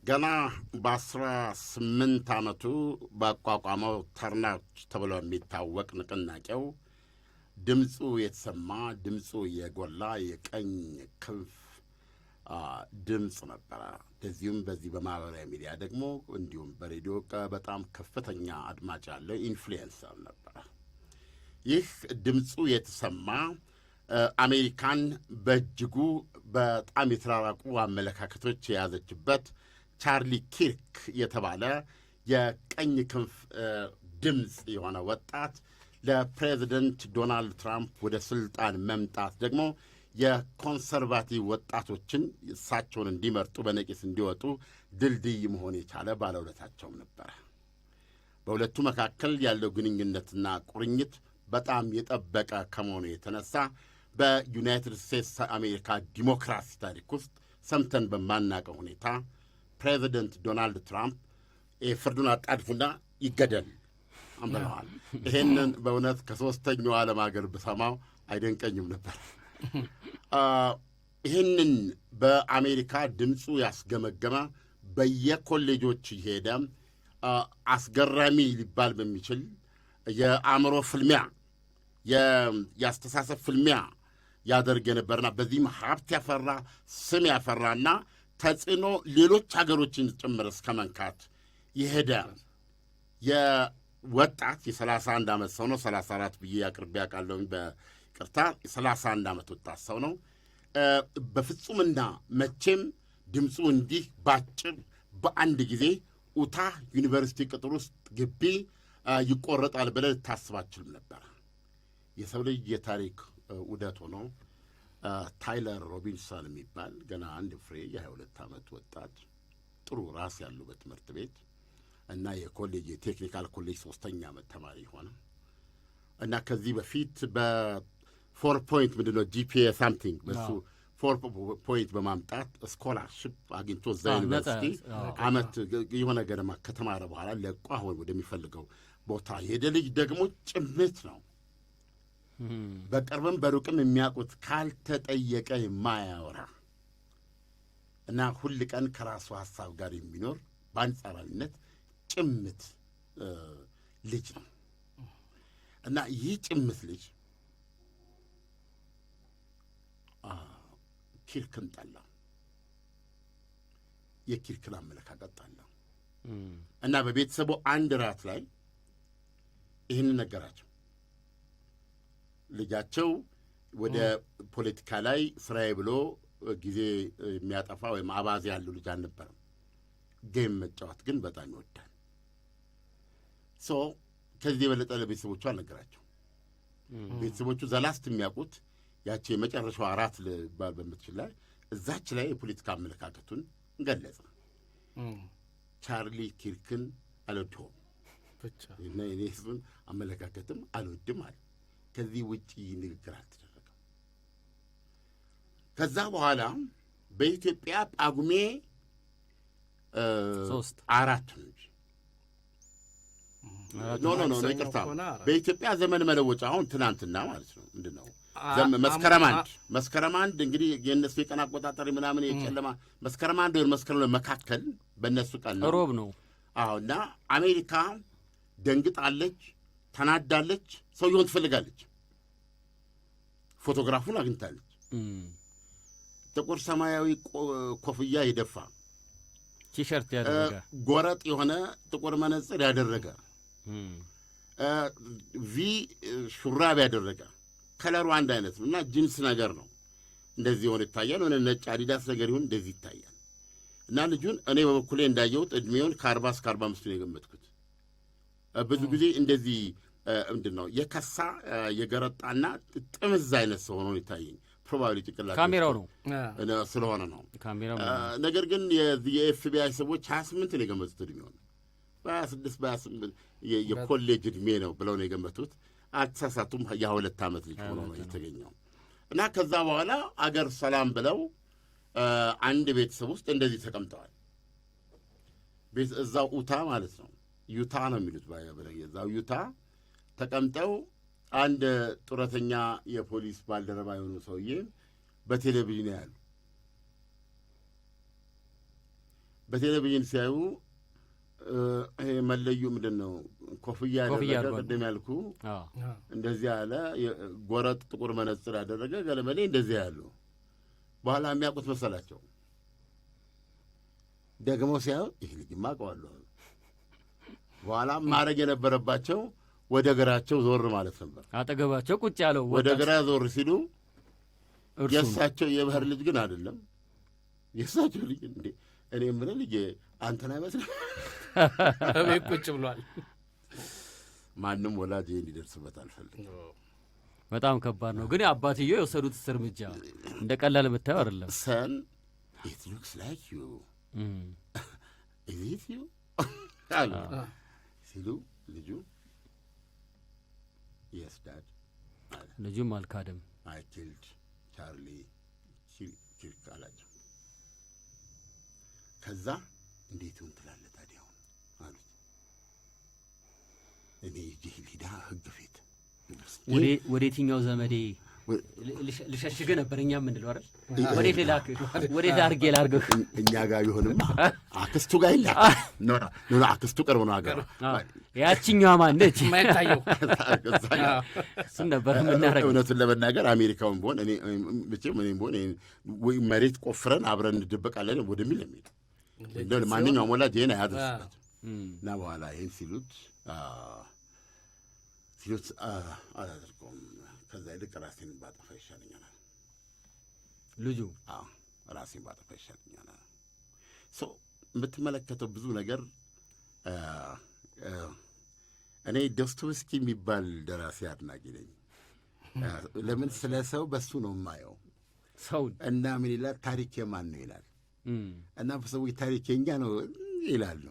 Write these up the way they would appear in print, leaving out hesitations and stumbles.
ገና በ18 ዓመቱ ባቋቋመው ተርናውት ተብሎ የሚታወቅ ንቅናቄው ድምፁ የተሰማ ድምፁ የጎላ የቀኝ ክንፍ ድምፅ ነበረ። እንደዚሁም በዚህ በማህበራዊ ሚዲያ ደግሞ እንዲሁም በሬዲዮ በጣም ከፍተኛ አድማጭ ያለው ኢንፍሉዌንሰር ነበረ። ይህ ድምፁ የተሰማ አሜሪካን በእጅጉ በጣም የተራራቁ አመለካከቶች የያዘችበት ቻርሊ ኪርክ የተባለ የቀኝ ክንፍ ድምፅ የሆነ ወጣት ለፕሬዚደንት ዶናልድ ትራምፕ ወደ ስልጣን መምጣት ደግሞ የኮንሰርቫቲቭ ወጣቶችን እሳቸውን እንዲመርጡ በነቂስ እንዲወጡ ድልድይ መሆን የቻለ ባለውለታቸውም ነበረ። በሁለቱ መካከል ያለው ግንኙነትና ቁርኝት በጣም የጠበቀ ከመሆኑ የተነሳ በዩናይትድ ስቴትስ አሜሪካ ዲሞክራሲ ታሪክ ውስጥ ሰምተን በማናቀው ሁኔታ ፕሬዚደንት ዶናልድ ትራምፕ ፍርዱን አጣድፉና ይገደል ብለዋል። ይሄንን በእውነት ከሦስተኛው ዓለም አገር ብሰማው አይደንቀኝም ነበር። ይህንን በአሜሪካ ድምፁ ያስገመገመ በየኮሌጆች እየሄደ አስገራሚ ሊባል በሚችል የአእምሮ ፍልሚያ የአስተሳሰብ ፍልሚያ ያደርግ የነበርና በዚህም ሀብት ያፈራ ስም ያፈራና ተጽዕኖ ሌሎች ሀገሮችን ጭምር እስከ መንካት የሄደ የወጣት የ31 ዓመት ሰው ነው። 34 ብዬ አቅርቤ ያውቃለሁኝ በቅርታ 31 ዓመት ወጣት ሰው ነው። በፍጹምና መቼም ድምፁ እንዲህ ባጭር በአንድ ጊዜ ኡታ ዩኒቨርሲቲ ቅጥር ውስጥ ግቢ ይቆረጣል ብለህ ልታስብ አትችልም ነበር። የሰው ልጅ የታሪክ ውደት ሆኖ ታይለር ሮቢንሰን የሚባል ገና አንድ ፍሬ የ22 ዓመት ወጣት ጥሩ ራስ ያለው በትምህርት ቤት እና የኮሌጅ የቴክኒካል ኮሌጅ 3ኛ ዓመት ተማሪ ሆነ እና ከዚህ በፊት በ4 ፖይንት ምንድነው ጂፒኤ ሳምቲንግ በሱ 4 ፖይንት በማምጣት ስኮላርሽፕ አግኝቶ እዛ ዩኒቨርሲቲ ዓመት የሆነ ገደማ ከተማረ በኋላ ለቋ አሁን ወደሚፈልገው ቦታ ሄደ። ልጅ ደግሞ ጭምት ነው። በቅርብም በሩቅም የሚያውቁት ካልተጠየቀ የማያወራ እና ሁል ቀን ከራሱ ሐሳብ ጋር የሚኖር በአንጻራዊነት ጭምት ልጅ ነው እና ይህ ጭምት ልጅ ኪርክን ጠላ። የኪርክን አመለካከት ጠላ እና በቤተሰቡ አንድ ራት ላይ ይህን ነገራቸው። ልጃቸው ወደ ፖለቲካ ላይ ስራዬ ብሎ ጊዜ የሚያጠፋ ወይም አባዜ ያለው ልጅ አልነበረም። ጌም መጫወት ግን በጣም ይወዳል። ከዚህ የበለጠ ለቤተሰቦቹ አልነገራቸው። ቤተሰቦቹ ዘላስት የሚያውቁት ያቺ የመጨረሻው አራት ልባል በምትችል ላይ እዛች ላይ የፖለቲካ አመለካከቱን ገለጸ። ቻርሊ ኪርክን አልወደውም እና የኔ ህዝቡን አመለካከትም አልወድም አለ። ከዚህ ውጭ ንግግር አልተደረገም። ከዛ በኋላ በኢትዮጵያ ጳጉሜ 4 ነው እንጂ ኖ ይቅርታ፣ በኢትዮጵያ ዘመን መለወጫ አሁን ትናንትና ማለት ነው። ምንድን ነው መስከረም አንድ እንግዲህ የእነሱ የቀን አቆጣጠር ምናምን የጨለማ መስከረም አንድ ወይም መስከረም መካከል በእነሱ ቀን ነው፣ ሮብ ነው። አዎ። እና አሜሪካ ደንግጣለች፣ ተናዳለች፣ ሰውየውን ትፈልጋለች። ፎቶግራፉን አግኝታለች። ጥቁር ሰማያዊ ኮፍያ የደፋ ቲሸርት ያደረገ ጎረጥ የሆነ ጥቁር መነጽር ያደረገ ቪ ሹራብ ያደረገ ከለሩ አንድ አይነት ነው እና ጂንስ ነገር ነው። እንደዚህ ሆነ ይታያል። ሆነ ነጭ አዲዳስ ነገር ይሁን እንደዚህ ይታያል። እና ልጁን እኔ በበኩሌ እንዳየሁት ዕድሜውን ከ40 እስከ 45 ነው የገመትኩት። ብዙ ጊዜ እንደዚህ ምንድን ነው የከሳ የገረጣና ጥምዝ አይነት ሰው ሆኖ ይታየኝ። ፕሮባብሊ ጭቅላት ካሜራው ነው ስለሆነ ነው ካሜራው። ነገር ግን የኤፍቢአይ ሰዎች 28 ነው የገመቱት ዕድሜውን። በ26 በ28 የኮሌጅ ዕድሜ ነው ብለው ነው የገመቱት። አልተሳሳቱም። የ2 ዓመት ልጅ ሆኖ ነው የተገኘው። እና ከዛ በኋላ አገር ሰላም ብለው አንድ ቤተሰብ ውስጥ እንደዚህ ተቀምጠዋል። እዛው ኡታ ማለት ነው ዩታ ነው የሚሉት እዛው ዩታ ተቀምጠው አንድ ጡረተኛ የፖሊስ ባልደረባ የሆኑ ሰውዬ በቴሌቪዥን ያሉ በቴሌቪዥን ሲያዩ ይሄ መለዩ ምንድን ነው ኮፍያ ያደረገ ቅድም ያልኩ እንደዚህ ያለ ጎረጥ ጥቁር መነጽር ያደረገ ገለመሌ እንደዚህ ያሉ በኋላ የሚያውቁት መሰላቸው። ደግሞ ሲያዩ ይህ ልጅማ አውቀዋለሁ። በኋላ ማድረግ የነበረባቸው ወደ ግራቸው ዞር ማለት ነበር። አጠገባቸው ቁጭ ያለው ወደ ግራ ዞር ሲሉ የእሳቸው የባህር ልጅ ግን አይደለም። የእሳቸው ልጅ እንዴ እኔ ምን ልጅ አንተን አይመስልም እቤት ቁጭ ብሏል። ማንም ወላጅ እንዲደርስበት አልፈልግም። በጣም ከባድ ነው። ግን አባትየው የወሰዱት እርምጃ እንደ ቀላል ብታየው አይደለም። ሰን it looks like you is it you ሲሉ ልጁ yes dad ልጁም አልካደም። I killed Charlie ኪርክ አላቸው። ከዛ እንዴት ሆን ትላለህ ታዲያ አሉት። እኔ ሊዳ ህግ ፊት ወደ የትኛው ዘመዴ ልሸሽግ ነበር እኛ የምንለው አይደል? ወዴት ልላክ ወዴት አድርጌ ላድርግህ? እኛ ጋር ቢሆንማ አክስቱ ጋር ይላክ ኖ አክስቱ ቅርብ ነው አገር ያችኛዋ ማነች የማይታየው እሱን ነበር የምናደርገው። እውነቱን ለመናገር አሜሪካውን ቢሆን እኔም ቢሆን መሬት ቆፍረን አብረን እንደበቃለን ወደሚል የሚል እንደው ማንኛውም ወላጅ ይሄን አያደርስበት እና በኋላ ይሄን ሲሉት አላደርገውም። ከዛ ይልቅ ራሴን ባጠፋ ይሻለኛል ልጁ። ራሴን ባጠፋ ይሻለኛል። የምትመለከተው ብዙ ነገር እኔ ዶስቶቭስኪ የሚባል ደራሲ አድናቂ ነኝ። ለምን ስለ ሰው በሱ ነው የማየው። ሰውን እና ምን ይላል ታሪክ የማን ነው ይላል እና ሰዎች ታሪክ የእኛ ነው ይላሉ።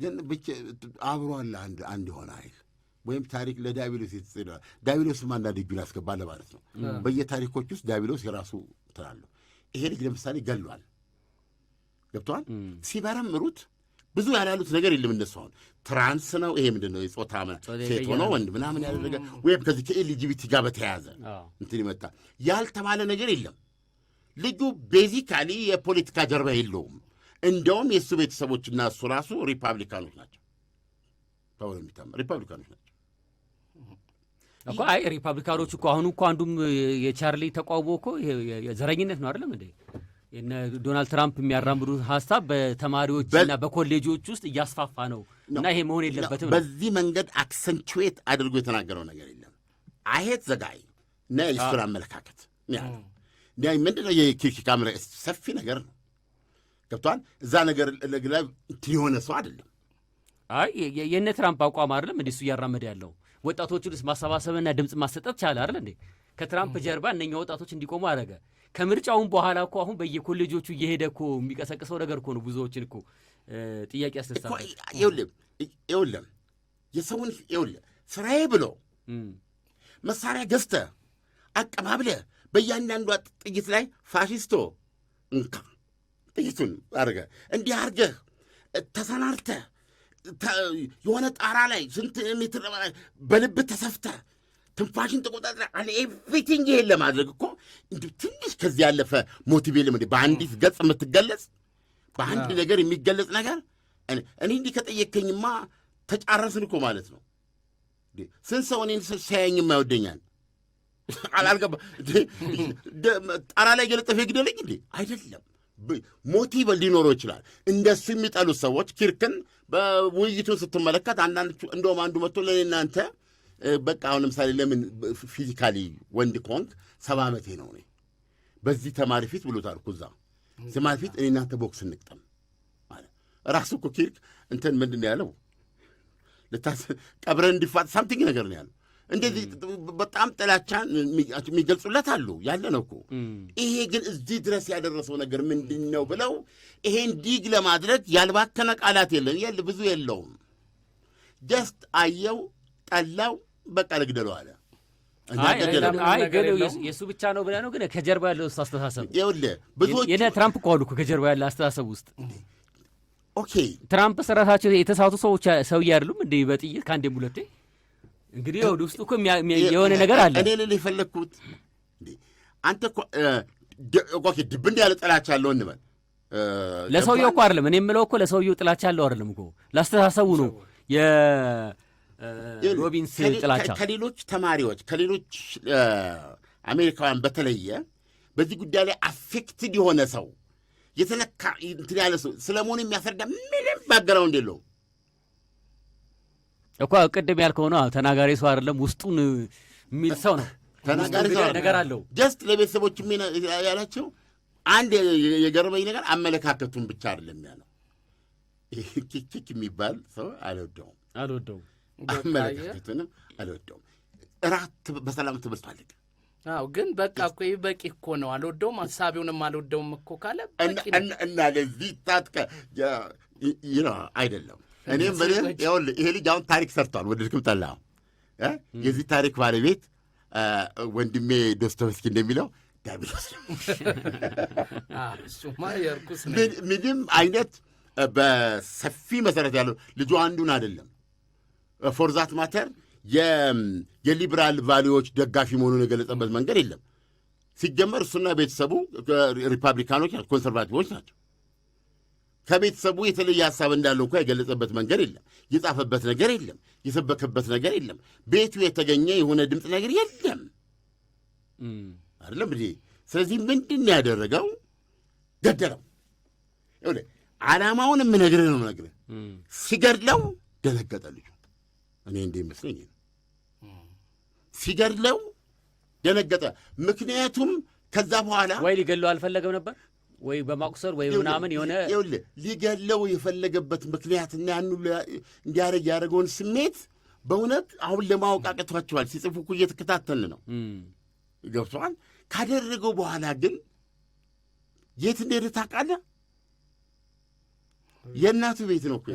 ግን ብቻ አብሮ አለ አንድ የሆነ ኃይል ወይም ታሪክ ለዲያብሎስ የተጽፏል። ዲያብሎስም አንዳንድ እጁን ያስገባል ማለት ነው። በየታሪኮች ውስጥ ዲያብሎስ የራሱ ትላለሁ። ይሄ ልጅ ለምሳሌ ገሏል። ገብቶሃል? ሲመረምሩት ብዙ ያላሉት ነገር የለም። እነሱ አሁን ትራንስ ነው ይሄ ምንድን ነው የጾታ ሴት ሆኖ ወንድ ምናምን ያደረገ ወይም ከዚህ ከኤልጂቢቲ ጋር በተያያዘ እንትን ይመጣ ያልተባለ ነገር የለም። ልጁ ቤዚካሊ የፖለቲካ ጀርባ የለውም። እንደውም የእሱ ቤተሰቦችና እሱ ራሱ ሪፐብሊካኖች ናቸው። ፓወር የሚታማ ሪፐብሊካኖች ናቸው እኮ። አይ ሪፐብሊካኖች እኮ አሁን እኮ አንዱም የቻርሊ ተቃውሞ እኮ የዘረኝነት ነው አይደለም እንዴ? የነ ዶናልድ ትራምፕ የሚያራምዱት ሀሳብ በተማሪዎችና በኮሌጆች ውስጥ እያስፋፋ ነው እና ይሄ መሆን የለበትም። በዚህ መንገድ አክሰንቹዌት አድርጎ የተናገረው ነገር የለም። አሄት ዘጋይ እና የእሱን አመለካከት ምንድን ነው የኪርክ ካሜራ ሰፊ ነገር ነው። ገብቷል? እዛ ነገር ላይ እንትን የሆነ ሰው አይደለም። አይ የነ ትራምፕ አቋም አይደለም እንዴ እሱ እያራመደ ያለው? ወጣቶቹን ማሰባሰብና ድምፅ ማሰጠት ቻለ አይደል እንዴ? ከትራምፕ ጀርባ እነኛ ወጣቶች እንዲቆሙ አደረገ። ከምርጫውን በኋላ እኮ አሁን በየኮሌጆቹ እየሄደ እኮ የሚቀሰቅሰው ነገር እኮ ነው ብዙዎችን እኮ ጥያቄ ያስነሳል። ይኸውልህ የሰውን ይኸውልህ ስራዬ ብሎ መሳሪያ ገዝተህ አቀባብለህ በእያንዳንዷ ጥይት ላይ ፋሽስቶ እንካ ጥይቱን አድርገህ እንዲህ አድርገህ ተሰናርተህ የሆነ ጣራ ላይ ስንት ሜትር በልብ ተሰፍተህ ትንፋሽን ተቆጣጥረህ ኤቭሪቲንግ ይሄን ለማድረግ እኮ እንዲሁ ትንሽ ከዚህ ያለፈ ሞቲቭ የለም እንዴ? በአንዲት ገጽ የምትገለጽ በአንድ ነገር የሚገለጽ ነገር እኔ እንዲህ ከጠየከኝማ ተጫረስን እኮ ማለት ነው። ስንት ሰው እኔን ሳያየኝማ ይወደኛል? አላልገባ ጣራ ላይ ገለጠፈ ግደለኝ እንዴ? አይደለም። ሞቲቭ ሊኖረው ይችላል። እንደሱ የሚጠሉት ሰዎች ኪርክን በውይይቱን ስትመለከት አንዳንዶቹ እንደውም አንዱ መጥቶ ለእኔ እናንተ በቃ አሁን ለምሳሌ ለምን ፊዚካሊ ወንድ ከሆንክ 70 ዓመቴ ነው እኔ በዚህ ተማሪ ፊት ብሎታል እኮ እዛ ተማሪ ፊት እኔ እናንተ ቦክስ እንቅጠም ማለት ራሱ እኮ ኪርክ እንትን ምንድን ነው ያለው ቀብረን እንዲፋጥ ሳምቲንግ ነገር ነው ያለው። እንደዚህ በጣም ጥላቻን የሚገልጹለት አሉ ያለ ነው እኮ። ይሄ ግን እዚህ ድረስ ያደረሰው ነገር ምንድን ነው ብለው ይሄን ዲግ ለማድረግ ያልባከነ ቃላት የለም ብዙ የለውም። ጀስት አየው ጠላው በቃ ልግደለው አለ። አይ ግን የእሱ ብቻ ነው ብለህ ነው ግን ከጀርባ ያለው አስተሳሰብ ይኸውልህ ብዙዎች የነ ትራምፕ እኮ አሉ ከጀርባ ያለ አስተሳሰብ ውስጥ ኦኬ ትራምፕ ራሳቸው የተሳቱ ሰዎች ሰውዬ አይደሉም እንዴ? በጥይት ከአንዴም ሁለቴ እንግዲህ ወደ ውስጥ እኮ የሆነ ነገር አለ። እኔ ልልህ የፈለግኩት አንተ እኮ ኦኬ ድብ እንዲ ያለ ጥላቻ አለው እንበል ለሰውየው እኮ አይደለም እኔ የምለው እኮ ለሰውየው ጥላቻ ያለው አይደለም እኮ ላስተሳሰቡ ነው የሮቢንስ ጥላቻ ከሌሎች ተማሪዎች ከሌሎች አሜሪካውያን በተለየ በዚህ ጉዳይ ላይ አፌክትድ የሆነ ሰው የተነካ እንትን ያለ ሰው ስለመሆኑ የሚያስረዳ ምንም ባግራውንድ የለውም እኮ ቅድም ያልከው ነው ተናጋሪ ሰው አይደለም ውስጡን የሚል ሰው ነው ተናጋሪ ሰው ነገር አለው ጀስት ለቤተሰቦች ያላቸው አንድ የገረመኝ ነገር አመለካከቱን ብቻ አይደለም ያለው ኪክ የሚባል ሰው አልወደውም አመለካከቱንም አልወደውም እራት በሰላም ትምህርት አለቀ አዎ ግን በቃ እኮ በቂ እኮ ነው አልወደውም ሐሳቢውንም አልወደውም እኮ ካለ እና ለዚህ ታጥቀ አይደለም እኔም ይኸውልህ ይሄ ልጅ አሁን ታሪክ ሰርቷል ወደ ልክም ጠላሁ የዚህ ታሪክ ባለቤት ወንድሜ ዶስቶቭስኪ እንደሚለው ዲያብሎስ ነው ምንም አይነት በሰፊ መሰረት ያለው ልጁ አንዱን አይደለም ፎርዛት ማተር የሊበራል ቫሊዎች ደጋፊ መሆኑን የገለጸበት መንገድ የለም ሲጀመር እሱና ቤተሰቡ ሪፐብሊካኖች ኮንሰርቫቲቮች ናቸው ከቤተሰቡ የተለየ ሀሳብ እንዳለው እንኳ የገለጸበት መንገድ የለም የጻፈበት ነገር የለም የሰበከበት ነገር የለም ቤቱ የተገኘ የሆነ ድምፅ ነገር የለም አይደለም እንዴ ስለዚህ ምንድን ያደረገው ገደለው ዓላማውን የምነግርህ ነው የምነግርህ ሲገድለው ደነገጠ ልጁ እኔ እንደ ይመስለኝ ሲገድለው ደነገጠ ምክንያቱም ከዛ በኋላ ወይ ሊገድለው አልፈለገም ነበር ወይ በማቁሰር ወይ ምናምን የሆነ ሊገድለው የፈለገበት ምክንያትና ያንኑ እንዲያደርግ ያደረገውን ስሜት በእውነት አሁን ለማወቅ አቅቷቸዋል ሲጽፉ እኮ እየተከታተልን ነው ገብቶሃል ካደረገው በኋላ ግን የት እንደሄደ ታውቃለህ የእናቱ ቤት ነው እኮ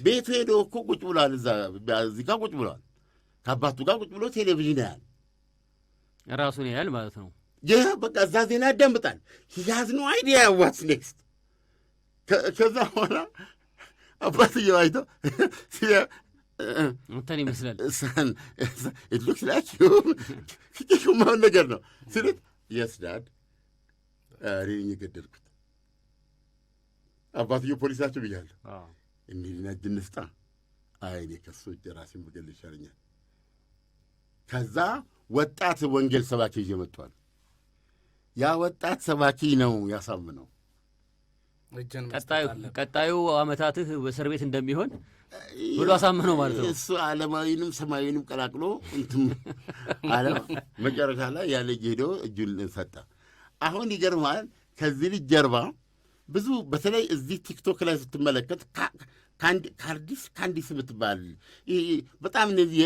ቤቱ ሄዶ እኮ ቁጭ ብሏል እዚህ ጋር ቁጭ ብሏል ከአባቱ ጋር ቁጭ ብሎ ቴሌቪዥን ያያል ራሱን ያያል ማለት ነው ይህ በቃ እዛ ዜና ያዳምጣል ያዝ ነው አይዲያ ዋትስ ኔክስት ከዛ በኋላ አባትየው አይቶ እንትን ይመስላል it looks like you ማን ነገር ነው ስልት yes dad እኔ የገደልኩት አባትየው ፖሊስ ናቸው ብያለሁ እንዲህ ነጅንስታ አይኔ ከሱ ራሴን በገል ይሻለኛል ከዛ ወጣት ወንጌል ሰባኪ ይዤ መጥቷል ያ ወጣት ሰባኪ ነው ያሳምነው ቀጣዩ አመታትህ በእስር ቤት እንደሚሆን ብሎ አሳምነው ማለት ነው እሱ ዓለማዊንም ሰማያዊንም ቀላቅሎ እንትም አለ መጨረሻ ላይ ያለ ሄዶ እጁን ሰጣ አሁን ይገርማል ከዚህ ልጅ ጀርባ ብዙ በተለይ እዚህ ቲክቶክ ላይ ስትመለከት ካንዲስ የምትባል በጣም እነዚህ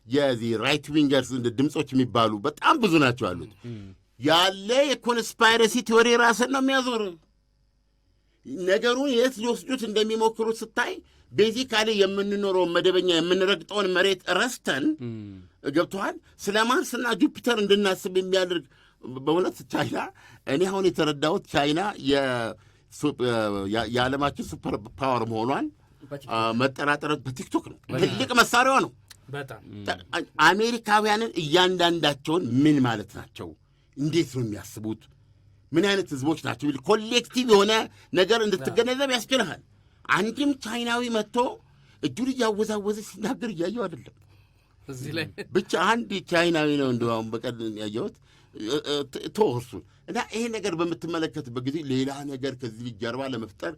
የዚህ ራይት ዊንገርስ ድምፆች የሚባሉ በጣም ብዙ ናቸው አሉት ያለ የኮንስፓይረሲ ቲዎሪ ራስን ነው የሚያዞር ነገሩን የት ሊወስዱት እንደሚሞክሩት ስታይ ቤዚካሊ የምንኖረው መደበኛ የምንረግጠውን መሬት ረስተን ገብቶሃል ስለ ማርስና ጁፒተር እንድናስብ የሚያደርግ በእውነት ቻይና እኔ አሁን የተረዳሁት ቻይና የዓለማችን ሱፐር ፓወር መሆኗን መጠራጠር በቲክቶክ ነው ትልቅ መሳሪያዋ ነው በጣም አሜሪካውያንን እያንዳንዳቸውን ምን ማለት ናቸው እንዴት ነው የሚያስቡት ምን አይነት ህዝቦች ናቸው ኮሌክቲቭ የሆነ ነገር እንድትገነዘብ ያስችልሃል አንድም ቻይናዊ መጥቶ እጁን እያወዛወዘ ሲናገር እያየው አይደለም እዚህ ላይ ብቻ አንድ ቻይናዊ ነው እንደውም በቀን ያየሁት ተወርሱ እና ይሄ ነገር በምትመለከትበት ጊዜ ሌላ ነገር ከዚህ ልጅ ጀርባ ለመፍጠር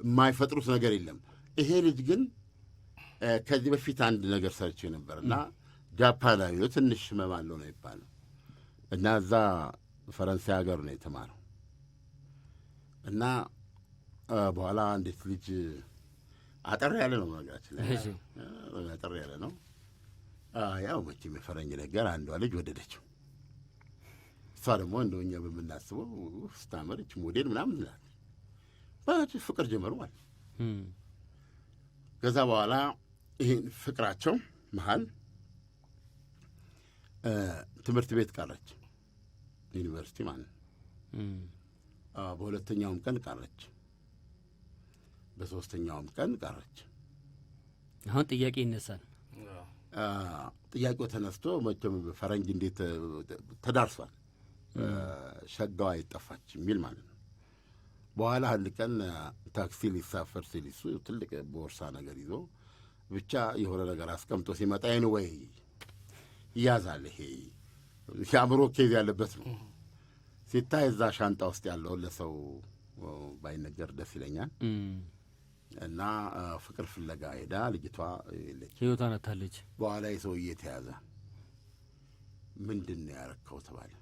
የማይፈጥሩት ነገር የለም ይሄ ልጅ ግን ከዚህ በፊት አንድ ነገር ሰርቼ ነበር እና ጃፓናዊ ነው ትንሽ ህመም አለው ነው ይባላል እና እዛ ፈረንሳይ ሀገር ነው የተማረው እና በኋላ እንዴት ልጅ አጠር ያለ ነው ነገራችን አጠር ያለ ነው ያው መቼም የፈረንጅ ነገር አንዷ ልጅ ወደደችው እሷ ደግሞ እንደኛ በምናስበው ስታመርች ሞዴል ምናምን ይላል ባጭ ፍቅር ጀመሩ ማለት ከዛ በኋላ ይሄን ፍቅራቸው መሃል ትምህርት ቤት ቀረች ዩኒቨርሲቲ ማለት በሁለተኛውም ቀን ቀረች በሶስተኛውም ቀን ቀረች አሁን ጥያቄ ይነሳል ጥያቄው ተነስቶ መቼም ፈረንጅ እንዴት ተዳርሷል ሸጋዋ አይጠፋች የሚል ማለት ነው። በኋላ አንድ ቀን ታክሲ ሊሳፈር ሲል እሱ ትልቅ ቦርሳ ነገር ይዞ ብቻ የሆነ ነገር አስቀምጦ ሲመጣ ወይ ይያዛል። ይሄ የአእምሮ ኬዝ ያለበት ነው። ሲታይ እዛ ሻንጣ ውስጥ ያለውን ለሰው ባይነገር ደስ ይለኛል። እና ፍቅር ፍለጋ ሄዳ ልጅቷ የለች፣ ህይወቷን አጥታለች። በኋላ የሰውዬ ተያዘ። ምንድን ነው ያረከው ተባለ።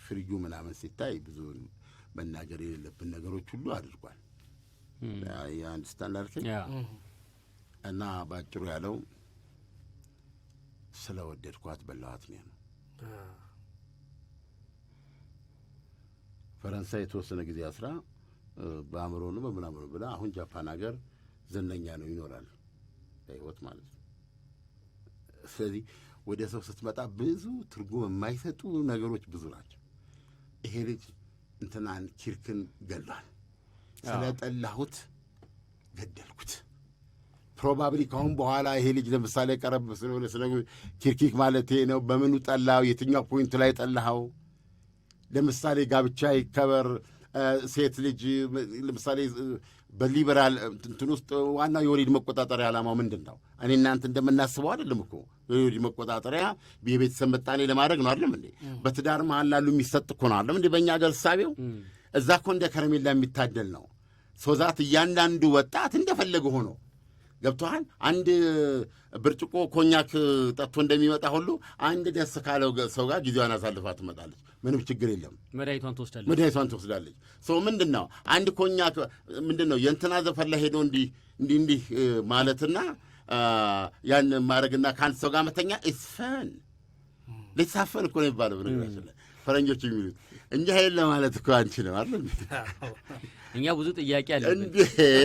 ፍሪጁ ምናምን ሲታይ ብዙ መናገር የሌለብን ነገሮች ሁሉ አድርጓል። የአንድስታንድ አልከኝ እና በአጭሩ ያለው ስለ ወደድኳት በላኋት ነው። ፈረንሳይ የተወሰነ ጊዜ አስራ በአእምሮ ነው በምናምኑ ብላ አሁን ጃፓን ሀገር ዝነኛ ነው ይኖራል በህይወት ማለት ነው። ስለዚህ ወደ ሰው ስትመጣ ብዙ ትርጉም የማይሰጡ ነገሮች ብዙ ናቸው። ይሄ ልጅ እንትናን ኪርክን ገሏል። ስለጠላሁት ገደልኩት። ፕሮባብሊ ካሁን በኋላ ይሄ ልጅ ለምሳሌ ቀረብ ስለሆነ ስለ ኪርኪክ ማለት ይሄ ነው። በምኑ ጠላው? የትኛው ፖይንት ላይ ጠላኸው? ለምሳሌ ጋብቻ ይከበር፣ ሴት ልጅ ለምሳሌ በሊበራል እንትን ውስጥ ዋናው የወሊድ መቆጣጠሪያ ዓላማው ምንድን ነው? እኔ እናንተ እንደምናስበው አይደለም እኮ። የወሊድ መቆጣጠሪያ የቤተሰብ ምጣኔ ለማድረግ ነው አይደለም እንዴ? በትዳር መሀል ላሉ የሚሰጥ እኮ ነው አይደለም እንዴ? በእኛ ሀገር እሳቤው እዛ እኮ እንደ ከረሜላ የሚታደል ነው። ሶዛት እያንዳንዱ ወጣት እንደፈለገ ሆኖ ገብቶሃል። አንድ ብርጭቆ ኮኛክ ጠጥቶ እንደሚመጣ ሁሉ አንድ ደስ ካለው ሰው ጋር ጊዜዋን አሳልፋ ትመጣለች። ምንም ችግር የለም። መድኃኒቷን ትወስዳለች። ሰው ምንድን ነው አንድ ኮኛክ ምንድን ነው የእንትና ዘፈን ላይ ሄዶ እንዲህ ማለትና ያን ማድረግና ከአንድ ሰው ጋር መተኛ ኢስፈን ሊሳፈን እኮ ነው የሚባለው። በነገራችን ላይ ፈረንጆች የሚሉት እንጂ ሀይል ለማለት እኮ አንችልም አይደል? እኛ ብዙ ጥያቄ አለን፣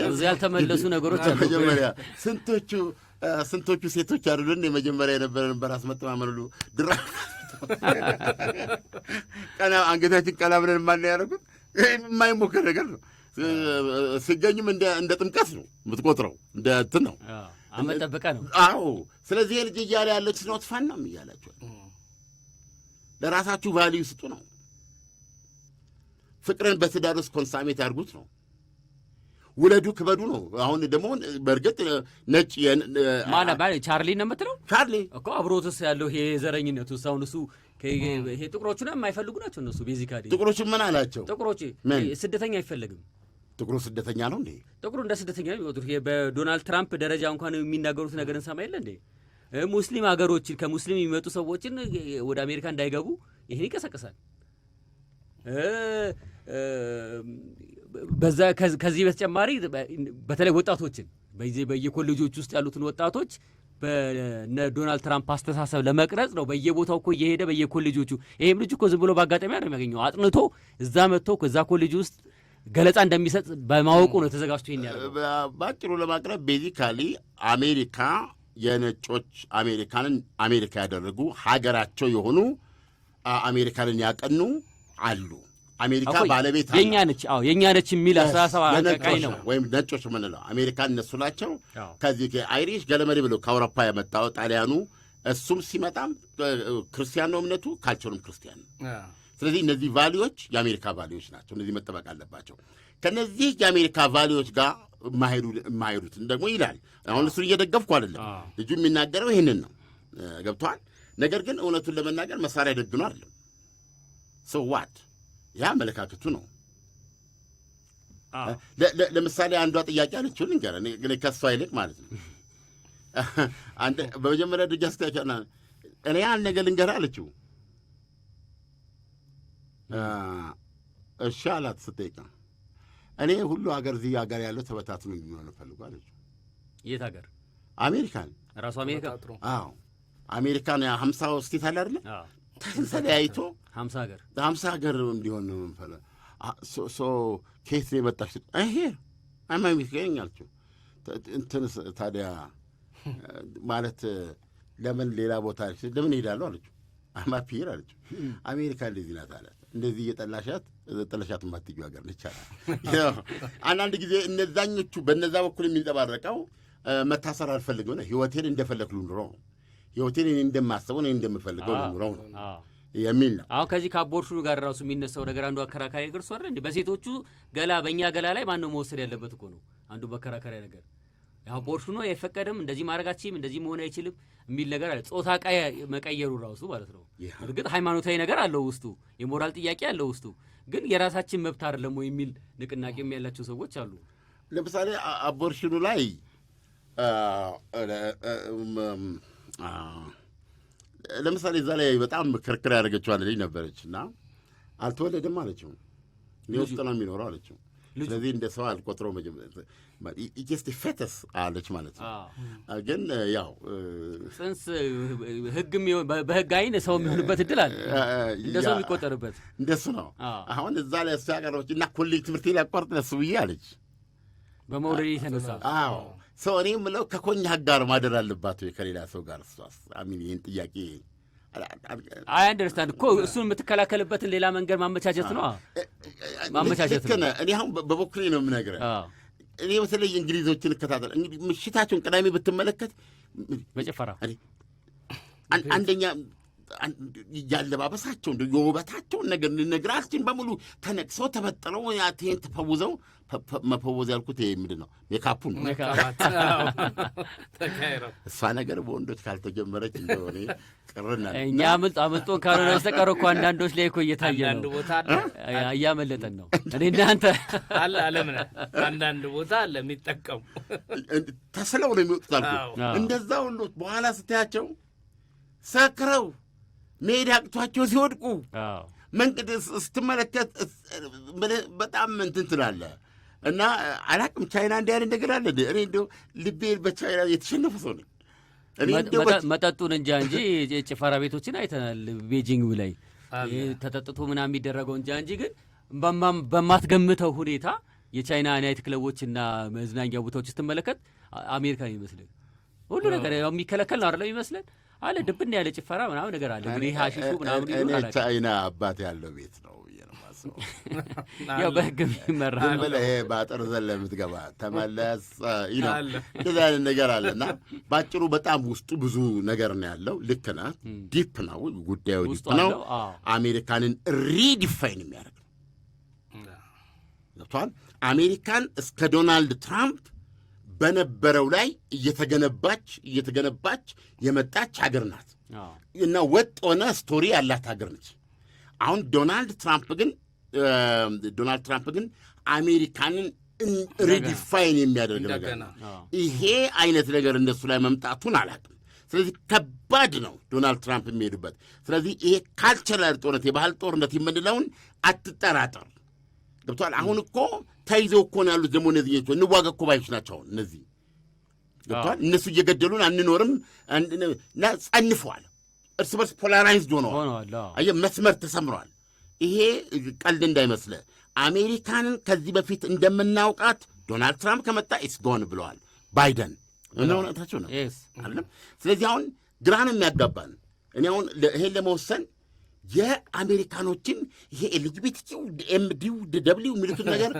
ብዙ ያልተመለሱ ነገሮች አሉ። መጀመሪያ ስንቶቹ ሴቶች አይደሉን የመጀመሪያ የነበረን በራስ መተማመን ሁሉ ድራ ቀና አንገታችን ቀና ብለን ማን ያደረጉት የማይሞከር ነገር ነው። ሲገኙም እንደ ጥምቀት ነው የምትቆጥረው፣ እንደ እንትን ነው አመጠበቃ ነው። አዎ። ስለዚህ ልጅ እያለ ያለች ነው ትፋናም እያላቸው ለራሳችሁ ቫልዩ ስጡ ነው። ፍቅርን በትዳር ውስጥ ኮንሳሜት ያድርጉት ነው። ውለዱ ክበዱ ነው። አሁን ደግሞ በእርግጥ ነጭ ማና ቻርሊ ነው የምትለው? ቻርሊ እኮ አብሮትስ ያለው ይሄ ዘረኝነቱ አሁን እሱ ይሄ ጥቁሮቹን የማይፈልጉ ናቸው እነሱ። ቤዚካሊ ጥቁሮቹን ምን አላቸው? ጥቁሮች ስደተኛ አይፈለግም። ጥቁሩ ስደተኛ ነው እንዴ? ጥቁሩ እንደ ስደተኛ ነው የሚወጡት። በዶናልድ ትራምፕ ደረጃ እንኳን የሚናገሩት ነገር እንሰማ የለ እንዴ? ሙስሊም ሀገሮችን ከሙስሊም የሚመጡ ሰዎችን ወደ አሜሪካ እንዳይገቡ ይሄን ይቀሰቅሳል። ከዚህ በተጨማሪ በተለይ ወጣቶችን በየኮሌጆች ውስጥ ያሉትን ወጣቶች በነ ዶናልድ ትራምፕ አስተሳሰብ ለመቅረጽ ነው በየቦታው እኮ እየሄደ በየኮሌጆቹ። ይሄም ልጅ እኮ ዝም ብሎ በአጋጣሚ ነው የሚያገኘው። አጥንቶ እዛ መጥቶ ከዛ ኮሌጅ ውስጥ ገለጻ እንደሚሰጥ በማወቁ ነው ተዘጋጅቶ ይሄን ያለው። ባጭሩ ለማቅረብ ቤዚካሊ አሜሪካ የነጮች አሜሪካ ያደረጉ ሀገራቸው የሆኑ አሜሪካንን ያቀኑ አሉ። አሜሪካ ባለቤት የኛ ነች። አዎ የኛ ነች የሚል አስተሳሰብ አቀቃይ ነው። ወይም ነጮች የምንለው አሜሪካን እነሱ ናቸው። ከዚህ ከአይሪሽ ገለመሪ ብሎ ከአውሮፓ የመጣው ጣሊያኑ፣ እሱም ሲመጣም ክርስቲያን ነው እምነቱ፣ ካልቸሩም ክርስቲያን ነው። ስለዚህ እነዚህ ቫሊዎች የአሜሪካ ቫሊዎች ናቸው። እነዚህ መጠበቅ አለባቸው። ከነዚህ የአሜሪካ ቫሊዎች ጋር የማይሄዱትን ደግሞ ይላል። አሁን እሱን እየደገፍኩ አይደለም። ልጁ የሚናገረው ይህንን ነው። ገብቶሃል። ነገር ግን እውነቱን ለመናገር መሳሪያ ደግኖ አይደለም። ሰዋት ያ አመለካከቱ ነው። ለምሳሌ አንዷ ጥያቄ አለችው ልንገርህ፣ ከሷ ይልቅ ማለት ነው። በመጀመሪያ ደረጃ ስታያቸና እኔ ያን ነገር ልንገርህ አለችው። እሺ አላት ስጠይቃ። እኔ ሁሉ ሀገር እዚህ ሀገር ያለው ተበታትኖ የሚሆን ፈልጉ አለችው። የት ሀገር? አሜሪካን። ራሱ አሜሪካ? አዎ አሜሪካን 50 ስቴት አለ አይደለ? ተለያይቶ 50 ሀገር እንዲሆን ነው የምንፈልገው። ከየት ነው የመጣሽ? ይሄ አሜሪካኝ አለችው። እንትን ታዲያ ማለት ለምን ሌላ ቦታ ለምን እሄዳለሁ አለችው። አማፒር አለችው። አሜሪካ እንደዚህ ናት አላት። እንደዚህ እየጠላሻት የማትዩ ሀገር ነች አለ። አንዳንድ ጊዜ እነዛኞቹ በነዛ በኩል የሚንጸባረቀው መታሰር አልፈልግም ነው። ህይወቴን እንደፈለግሉ ኑሮ ነው። ህይወቴን እኔ እንደማስበው እኔ እንደምፈልገው ኑሮው ነው። የሚል ነው። አሁን ከዚህ ከአቦርሽኑ ጋር ራሱ የሚነሳው ነገር አንዱ አከራካሪ ነገር እሱ አይደል እንዴ? በሴቶቹ ገላ በእኛ ገላ ላይ ማነው መወሰድ ያለበት እኮ ነው አንዱ መከራከሪያ ነገር። አቦርሽኑ አይፈቀድም፣ እንደዚህ ማድረጋችም እንደዚህ መሆን አይችልም የሚል ነገር አለ። ጾታ መቀየሩ ራሱ ማለት ነው። እርግጥ ሃይማኖታዊ ነገር አለው ውስጡ፣ የሞራል ጥያቄ አለው ውስጡ። ግን የራሳችን መብት አይደለም የሚል ንቅናቄም ያላቸው ሰዎች አሉ። ለምሳሌ አቦርሽኑ ላይ ለምሳሌ እዛ ላይ በጣም ክርክር ያደረገችዋል ልጅ ነበረች እና አልተወለደም አለችው። እኔ ውስጥ ነው የሚኖረው አለችው። ስለዚህ እንደ ሰው አልቆጥረው ኢጀስት ፌተስ አለች ማለት ነው። ግን ያው ጽንስ በህግ አይን ሰው የሚሆንበት እድል አለ፣ እንደ ሰው የሚቆጠርበት እንደሱ ነው። አሁን እዛ ላይ እሱ ያቀረበች እና ኮሌጅ ትምህርት ላቋርጥ ለሱ ብዬ አለች በመውለድ የተነሳ። አዎ ሰው እኔ የምለው ከኮኛክ ጋር ማደር አለባት ወይ ከሌላ ሰው ጋር? እሷስ አሚን ይህን ጥያቄ አይ አንደርስታንድ እኮ እሱን የምትከላከልበትን ሌላ መንገድ ማመቻቸት ነው። ማመቻቸት ነው። እኔ አሁን በበኩሌ ነው የምነግርህ። እኔ በተለይ እንግሊዞችን እከታተል እንግዲህ ምሽታቸውን ቅዳሜ ብትመለከት በጭፈራ አንደኛ ያለባበሳቸው እንደ የውበታቸውን ነገር ነግራችን በሙሉ ተነቅሰው ተበጥረው ያቴን ተፈውዘው መፈወዝ ያልኩት ይሄ ምንድን ነው ሜካፑን ነው። እሷ ነገር በወንዶች ካልተጀመረች እንደሆነ ቅርና እኛ አምልጦን ካልሆነ በስተቀር እኮ አንዳንዶች ላይ እኮ እየታየ ነው፣ እያመለጠን ነው። እኔ እናንተ አለ አለምን አንዳንድ ቦታ አለ የሚጠቀሙ ተስለው ነው የሚወጡት አልኩ። እንደዛ ሁሉ በኋላ ስታያቸው ሰክረው ሜዳ አቅቷቸው ሲወድቁ መንገድ ስትመለከት በጣም እንትን ትላለህ። እና አላቅም ቻይና እንዲህ አይነት ነገር አለ። እኔ እንደው ልቤ በቻይና የተሸነፈ ሰው ነኝ። መጠጡን እንጃ እንጂ ጭፈራ ቤቶችን አይተናል ቤጂንግ ላይ ተጠጥቶ ምናምን የሚደረገው እንጃ እንጂ ግን በማትገምተው ሁኔታ የቻይና ናይት ክለቦችና መዝናኛ ቦታዎች ስትመለከት አሜሪካን ይመስልን ሁሉ ነገር የሚከለከል ነው አይደለም ይመስለን አለ ድብና ያለ ጭፈራ ምናምን ነገር አለ። እንግዲህ ሀሺሹ ምናምን ይሆናል። ቻይና አባት ያለው ቤት ነው የማስበው። ያው በህግ የሚመራ ነው። ይሄ ባጠር ዘለ የምትገባ ተመለስ ይላል እንደዛ አይነት ነገር አለና ባጭሩ በጣም ውስጡ ብዙ ነገር ነው ያለው። ልክ ነህ። ዲፕ ነው ጉዳዩ፣ ዲፕ ነው። አሜሪካንን ሪዲፋይን የሚያደርግ ነው። አሜሪካን እስከ ዶናልድ ትራምፕ በነበረው ላይ እየተገነባች የመጣች ሀገር ናት እና ወጥ ሆነ ስቶሪ ያላት ሀገር ነች። አሁን ዶናልድ ትራምፕ ግን አሜሪካንን ሪዲፋይን የሚያደርግ ነገር ነው። ይሄ አይነት ነገር እንደሱ ላይ መምጣቱን አላውቅም። ስለዚህ ከባድ ነው ዶናልድ ትራምፕ የሚሄዱበት። ስለዚህ ይሄ ካልቸራል ጦርነት፣ የባህል ጦርነት የምንለውን አትጠራጠር። ገብቶሃል? አሁን እኮ ተይዘው እኮ ነው ያሉት። ደግሞ እነዚህ እንዋጋ እኮ ባዮች ናቸው እነዚህ። ገብቶሃል? እነሱ እየገደሉን አንኖርም እና ጸንፈዋል። እርስ በርስ ፖላራይዝድ ሆነዋል። አየህ፣ መስመር ተሰምረዋል። ይሄ ቀልድ እንዳይመስልህ። አሜሪካንን ከዚህ በፊት እንደምናውቃት ዶናልድ ትራምፕ ከመጣ ኢትስ ጎን ብለዋል ባይደን። እውነታቸው ነው አይደለም? ስለዚህ አሁን ግራ ነው የሚያጋባን። እኔ አሁን ይሄን ለመወሰን የአሜሪካኖችን ይሄ ኤልጂቢቲው ኤምዲው ደብሊው የሚሉትን ነገር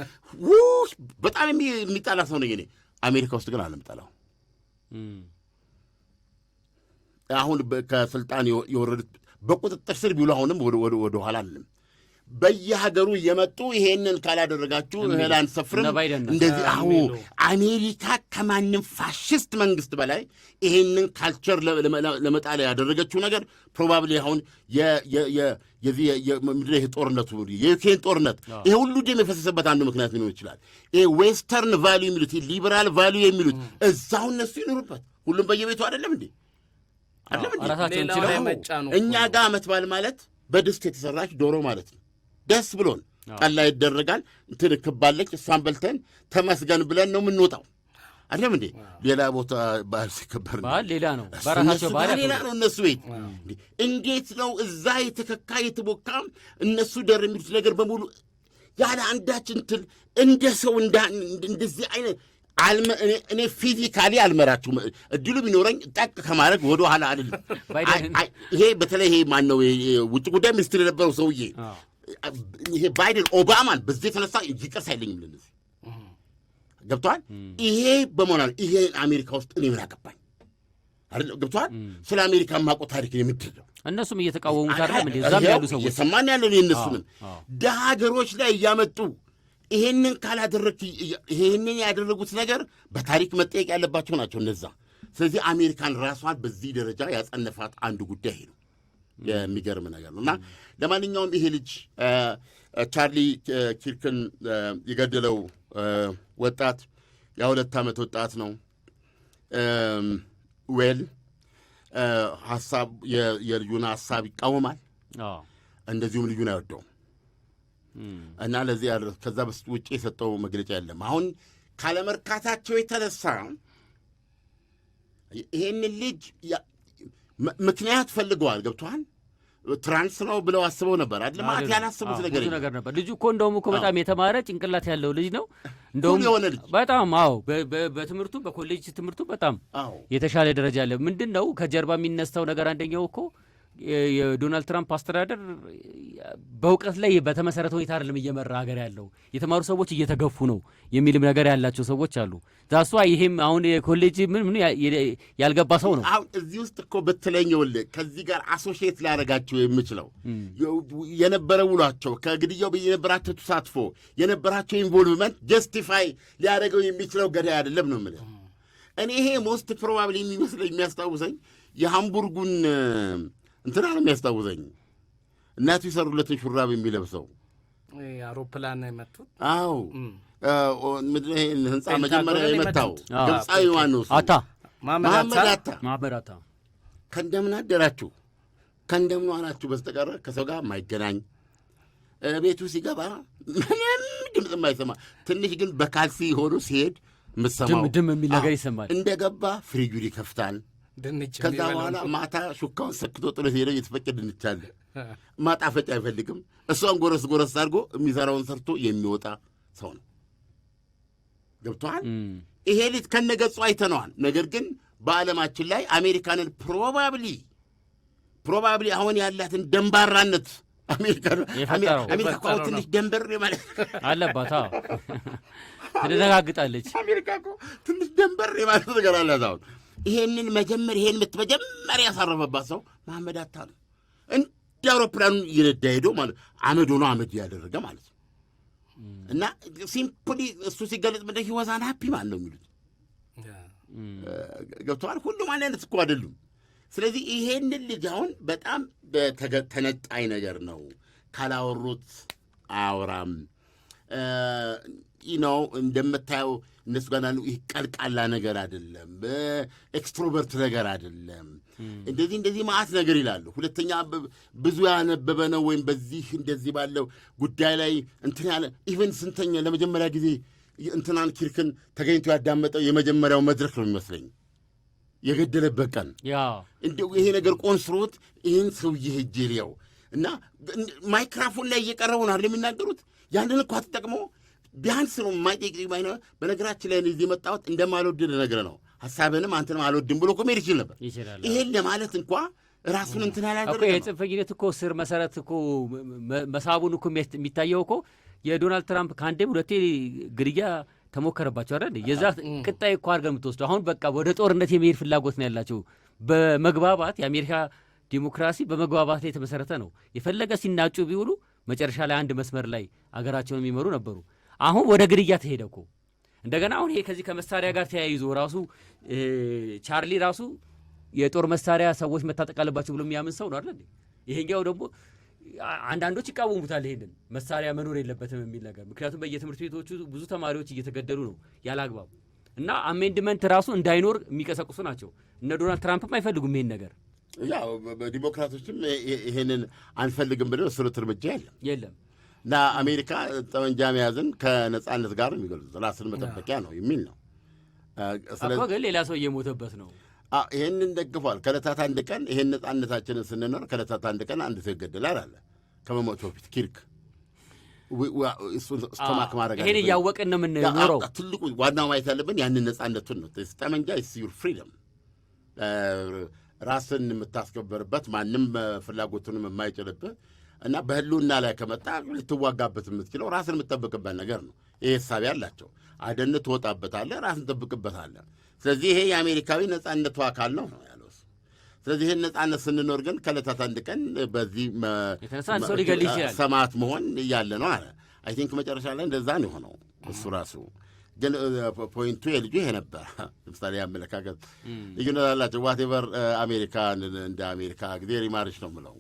በጣም የሚጣላ ሰው ነኝ እኔ። አሜሪካ ውስጥ ግን አለምጠላው። አሁን ከስልጣን የወረዱት በቁጥጥር ስር ቢውሉ አሁንም ወደ ኋላ አለም በየሀገሩ እየመጡ ይሄንን ካላደረጋችሁ እህል አንሰፍርም እንደዚህ። አሁ አሜሪካ ከማንም ፋሽስት መንግስት በላይ ይሄንን ካልቸር ለመጣል ያደረገችው ነገር ፕሮባብሊ አሁን ምንድን ይሄ ጦርነቱ የዩክሬን ጦርነት ይሄ ሁሉ ደም የፈሰሰበት አንዱ ምክንያት ሊሆን ይችላል። ይሄ ዌስተርን ቫሊዩ የሚሉት ሊበራል ቫሊዩ የሚሉት እዛው እነሱ ይኖሩበት። ሁሉም በየቤቱ አይደለም እንዴ? እኛ ጋር ዓመት በዓል ማለት በድስት የተሰራች ዶሮ ማለት ነው። ደስ ብሎን ጠላ ይደረጋል፣ እንትን ክባለች፣ እሷን በልተን ተመስገን ብለን ነው የምንወጣው። አይደለም እንዴ? ሌላ ቦታ ባህል ሲከበር ሌላ ነው፣ በራሳቸው ባህል ሌላ ነው። እነሱ ቤት እንዴት ነው እዛ የተከካ የተቦካ እነሱ ደር የሚሉት ነገር በሙሉ ያለ አንዳች እንትን እንደ ሰው እንደዚህ አይነት እኔ ፊዚካሊ አልመራችሁም። እድሉ ቢኖረኝ ጠቅ ከማድረግ ወደ ኋላ አይደለም። ይሄ በተለይ ይሄ ማነው ውጭ ጉዳይ ሚኒስትር የነበረው ሰውዬ ይሄ ባይደን ኦባማን በዚህ የተነሳ ይቅርታ አይለኝም ለነዚህ ገብተዋል። ይሄ በመሆናል ይሄ አሜሪካ ውስጥ እኔ ምን አገባኝ አይደል? ገብቶሃል? ስለ አሜሪካ የማውቀው ታሪክ የምድር ነው። እነሱም እየተቃወሙት አይደለም እንዴ? እዛም ያሉ ሰዎች እየሰማን ያለን የእነሱንም ደሃ ሀገሮች ላይ እያመጡ ይሄንን ካላደረግ ይሄንን ያደረጉት ነገር በታሪክ መጠየቅ ያለባቸው ናቸው እነዛ። ስለዚህ አሜሪካን ራሷን በዚህ ደረጃ ያጸነፋት አንዱ ጉዳይ ነው። የሚገርም ነገር ነው። እና ለማንኛውም ይሄ ልጅ ቻርሊ ኪርክን የገደለው ወጣት የ2 ዓመት ወጣት ነው። ዌል ሀሳብ የልጁን ሀሳብ ይቃወማል፣ እንደዚሁም ልጁን አይወደውም እና ለዚህ ከዛ በስጥ ውጭ የሰጠው መግለጫ የለም። አሁን ካለመርካታቸው የተነሳ ይሄንን ልጅ ምክንያት ፈልገዋል። ገብቶሃል? ትራንስ ነው ብለው አስበው ነበር አይደል? ማለት ያላሰቡት ነገር ነበር። ልጁ እኮ እንደውም እኮ በጣም የተማረ ጭንቅላት ያለው ልጅ ነው። እንደውም የሆነ ልጅ በጣም በትምህርቱ በኮሌጅ ትምህርቱ በጣም የተሻለ ደረጃ አለ። ምንድን ነው ከጀርባ የሚነሳው ነገር? አንደኛው እኮ የዶናልድ ትራምፕ አስተዳደር በእውቀት ላይ በተመሰረተ ሁኔታ አይደለም እየመራ ሀገር ያለው፣ የተማሩ ሰዎች እየተገፉ ነው የሚልም ነገር ያላቸው ሰዎች አሉ። ዛሷ ይሄም አሁን የኮሌጅ ምን ያልገባ ሰው ነው። አሁን እዚህ ውስጥ እኮ በተለይ ከዚህ ጋር አሶሺየት ሊያደርጋቸው የምችለው የነበረ ውሏቸው ከግድያው የነበራቸው ተሳትፎ የነበራቸው ኢንቮልቭመንት ጀስቲፋይ ሊያደርገው የሚችለው ገዳይ አይደለም ነው የምልህ እኔ። ይሄ ሞስት ፕሮባብሊ የሚመስለኝ የሚያስታውሰኝ የሃምቡርጉን እንትና ነው የሚያስታውሰኝ። እናቱ የሰሩለትን ሹራብ የሚለብሰው አውሮፕላን የመቱት። አዎ ህንፃ መጀመሪያ የመታው ግብፃዊ ማነው? መሐመድ አታ። ከእንደምን አደራችሁ ከእንደምን ዋናችሁ በስተቀር ከሰው ጋር የማይገናኝ ቤቱ ሲገባ ምንም ድምፅ የማይሰማ ትንሽ ግን በካልሲ ሆኖ ሲሄድ የምትሰማው ድም የሚል ነገር ይሰማል። እንደገባ ፍሪጁን ይከፍታል። ከዛ በኋላ ማታ ሹካውን ሰክቶ ጥሎ ሄደው እየተፈጨ ድንች አለ። ማጣፈጫ አይፈልግም። እሷን ጎረስ ጎረስ አድርጎ የሚሰራውን ሰርቶ የሚወጣ ሰው ነው። ገብቶሃል? ይሄ ልጅ ከነገጹ አይተነዋል። ነገር ግን በዓለማችን ላይ አሜሪካንን ፕሮባብሊ አሁን ያላትን ደንባራነት አሜሪካ እኮ ትንሽ ደንበር ማለት አለባት። ትደነጋግጣለች። አሜሪካ እኮ ትንሽ ደንበር ማለት ነገር አላት። አሁን ይሄን መጀመሪያ ያሳረፈባት ሰው መሐመድ አታ ነው። እንደ አውሮፕላኑን እየነዳ ሄዶ ማለት አመድ ሆኖ አመድ ያደረገ ማለት ነው። እና ሲምፕሊ እሱ ሲገለጽ ምንደ ህይወዛን ሀፒ ማለት ነው የሚሉት ገብተዋል። ሁሉም አንድ አይነት እኮ አይደሉም። ስለዚህ ይሄንን ልጅ አሁን በጣም ተነጣይ ነገር ነው። ካላወሩት አያወራም ነው እንደምታየው። እነሱ ጋር ይህ ቀልቃላ ነገር አይደለም፣ ኤክስትሮቨርት ነገር አይደለም። እንደዚህ ማአት ነገር ይላሉ። ሁለተኛ ብዙ ያነበበ ነው ወይም በዚህ እንደዚህ ባለው ጉዳይ ላይ እንትን ያለ ኢቨን ስንተኛ ለመጀመሪያ ጊዜ እንትናን ኪርክን ተገኝቶ ያዳመጠው የመጀመሪያው መድረክ ነው የሚመስለኝ የገደለበት ቀን። እንደው ይሄ ነገር ቆንስሮት ይህን ሰውዬ ሄጄ ልየው እና ማይክራፎን ላይ እየቀረቡ ነው የሚናገሩት። ያንን እኳ ተጠቅሞ ቢያንስ ነው የማይጠይቅ ባይነ። በነገራችን ላይ እዚህ የመጣሁት እንደማልወድ ነገር ነው ሀሳብንም አንተንም አልወድም ብሎ እኮ መሄድ ይችል ነበር። ይሄን ለማለት እንኳ ራሱን እንትን ያላደረገ የጽንፈኝነት እኮ ስር መሰረት እኮ መሳቡን እኮ የሚታየው እኮ የዶናልድ ትራምፕ ከአንዴም ሁለቴ ግድያ ተሞከረባቸው አይደል? የዛ ቅጣይ እኮ አድርገን የምትወስደው አሁን በቃ ወደ ጦርነት የመሄድ ፍላጎት ነው ያላቸው። በመግባባት የአሜሪካ ዲሞክራሲ በመግባባት ላይ የተመሰረተ ነው። የፈለገ ሲናጩ ቢውሉ መጨረሻ ላይ አንድ መስመር ላይ አገራቸውን የሚመሩ ነበሩ። አሁን ወደ ግድያ ተሄደ እኮ እንደገና። አሁን ይሄ ከዚህ ከመሳሪያ ጋር ተያይዞ ራሱ ቻርሊ ራሱ የጦር መሳሪያ ሰዎች መታጠቅ አለባቸው ብሎ የሚያምን ሰው ነው አይደል? ይሄኛው ደግሞ አንዳንዶች ይቃወሙታል ይሄንን መሳሪያ መኖር የለበትም የሚል ነገር። ምክንያቱም በየትምህርት ቤቶቹ ብዙ ተማሪዎች እየተገደሉ ነው ያለ አግባብ እና አሜንድመንት ራሱ እንዳይኖር የሚቀሰቅሱ ናቸው። እነ ዶናልድ ትራምፕም አይፈልጉም ይሄን ነገር። ያው ዲሞክራቶችም ይሄንን አንፈልግም ብለው ስሩት እርምጃ የለም እና አሜሪካ ጠመንጃ መያዝን ከነጻነት ጋር የሚገልጹት ራስን መጠበቂያ ነው የሚል ነው። ስለዚህ ግን ሌላ ሰው እየሞተበት ነው። ይህንን ደግፏል። ከዕለታት አንድ ቀን ይህን ነጻነታችንን ስንኖር ከዕለታት አንድ ቀን አንድ ሰው ይገደላል አለ ከመሞቱ በፊት ኪርክ። ስቶማክ ማድረግ ይሄን እያወቅን ነው የምንኖረው። ትልቁ ዋናው ማየት ያለብን ያንን ነጻነቱን ነው። ጠመንጃ ኢስ ዩር ፍሪደም፣ ራስን የምታስከበርበት ማንም ፍላጎቱንም የማይጭልብህ እና በህልውና ላይ ከመጣ ልትዋጋበት የምትችለው ራስን የምትጠብቅበት ነገር ነው። ይሄ ሀሳብ ያላቸው አደን ትወጣበታለህ፣ ራስን ትጠብቅበታለህ። ስለዚህ ይሄ የአሜሪካዊ ነጻነቱ አካል ነው ያለው። ስለዚህ ይህን ነጻነት ስንኖር ግን ከዕለታት አንድ ቀን በዚህ የተነሳ አንድ ሰው ሊገል ይችላል ሰማዕት መሆን ያለ ነው አለ። አይ ቲንክ መጨረሻ ላይ እንደዛ ነው የሆነው እሱ ራሱ። ግን ፖይንቱ የልጁ ይሄ ነበር። ለምሳሌ አመለካከት ልዩነት አላቸው። ዋቴቨር አሜሪካ እንደ አሜሪካ ጊዜ ሪማርች ነው የምለው